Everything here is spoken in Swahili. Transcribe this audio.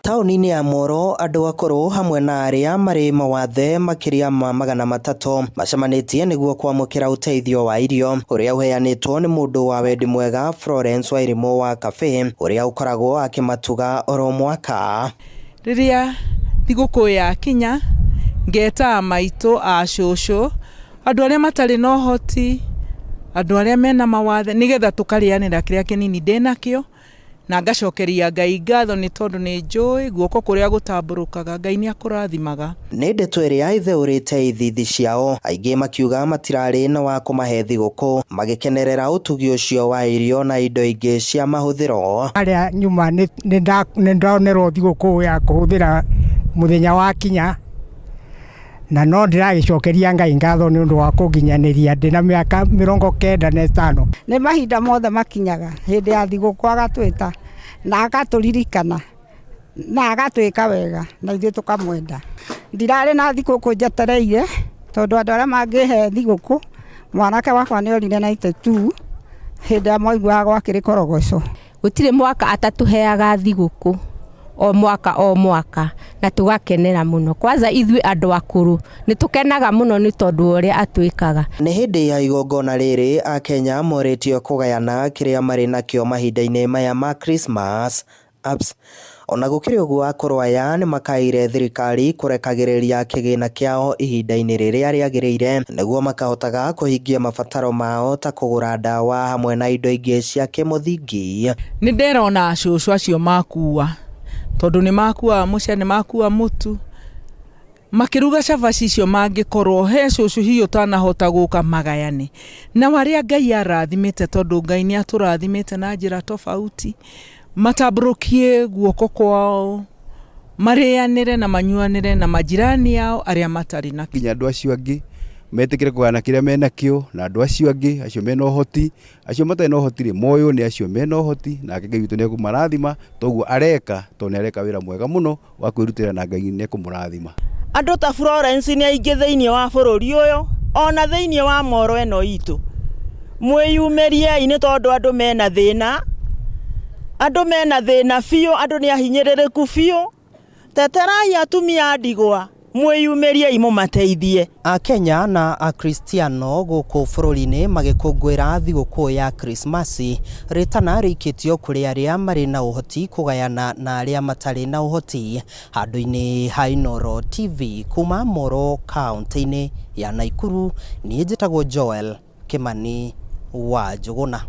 Taũni-inĩ ya Moro, andũ akũrũ hamwe na arĩa marĩ mawathe makĩria ma 300 macemanĩtie nĩguo kwamũkĩra ũteithio wa irio ũrĩa ũheanĩtwo nĩ mũndũ wa wendi mwega Florence Wairimu wa Cafe ũrĩa ũkoragwo akĩmatuga oro mwaka. Rĩrĩa thigũkũ ya kinya ngeta maitũ a cũcũ, andũ arĩa matarĩ na ũhoti, andũ arĩa mena mawathe, nĩgetha tũkarĩanĩra kĩrĩa kĩnini ndĩnakĩo, na ngacokeria Ngai ngatho nĩ tondũ nĩ njũĩ guoko kũrĩa gũtambũrũkaga Ngai nĩ akũrathimaga. Nĩ ndeto ĩrĩa ĩtheũrĩte ithithi ciao, aingĩ makiuga matirarĩ na wa kũmahe thigũkũ, magĩkenerera ũtugi ũcio wa irio na indo ingĩ cia mahũthĩro. Arĩa nyuma nĩ ndaonerwo thigũkũ ya kũhũthĩra mũthenya wa kinya, na no ndĩragĩcokeria Ngai ngatho nĩ ũndũ wa kũnginyanĩria ndĩna mĩaka 95. Nĩ mahinda mothe makinyaga hĩndĩ ya thigũkũ agatwĩta na agatũririkana na agatwĩka wega na ithuĩ tũkamwenda. Ndirarĩ na thigũkũ njetereire tondũ andũ arĩa mangĩhe thigũkũ, mwanake wakwa nĩ orire 92 hĩndĩ ya moigua gwakĩrĩ korogoco. Gũtirĩ mwaka atatũheaga thigũkũ o mwaka na tũgakenera mũno. Kwanza ithuĩ andũ akũrũ nĩ tũkenaga mũno nĩ tondũ ũrĩa atwĩkaga. Nĩ hĩndĩ ya igongona rĩrĩ Akenya moretio kũgayana kĩrĩa marĩ nakĩo mahinda-inĩ maya ma Christmas. Ona gũkĩrĩ ũguo akũrũ aya nĩ makaire thirikari kũrekagĩrĩria kĩgĩna kĩao ihinda-inĩ rĩrĩa rĩagĩrĩire nĩguo makahotaga kũhingia mabataro mao ta kũgũra ndawa hamwe na indo ingĩ cia kĩmũthingi. Nĩ nderona cũcũ acio makua, tondũ nĩ makua mũcere, nĩ makua mũtu, makĩruga cabaci icio mangĩkorwo he cũcũ hiyo tanahota gũka magayane na warĩa Ngai arathimĩte, tondũ Ngai nĩ atũrathimĩte na njĩra tofauti, matambũrũkie guoko kwao, marĩanĩre na manyuanĩre na majirani yao arĩa matarĩ na kinya. Andũ acio angĩ metĩkĩre kũgana kĩrĩa menakĩo, na andũ acio angĩ acio mena ũhoti, acio matarĩ na ũhoti moyo nĩ acio mena ũhoti, nake Ngai witũ nĩ ekũmarathima, toguo areka, tondũ nĩ areka wĩra mwega mũno wa kwĩrutĩra na Ngai nĩ ekũmũrathima. Andũ ta Florence nĩ aingĩ thĩinĩ wa bũrũri ũyũ, ona thĩinĩ wa Moro ĩno itũ. Mwĩyumĩriei nĩ tondũ andũ mena thĩna, biũ, andũ nĩ ahinyĩrĩrĩku biũ. Teterai atumia ndigwa, mwĩyumĩriei mũmateithie. Akenya na Akristiano gũkũ bũrũri-inĩ magĩkũngũĩra thigũkũ ya Krismasi, rĩtana rĩikĩtio kũrĩ arĩa marĩ na ũhoti kũgayana na arĩa matarĩ na ũhoti, handũ-inĩ ha Inooro TV kuma Moro kaunti-inĩ ya Nakuru. Niĩ njĩtagwo Joel Kimani wa Njũgũna.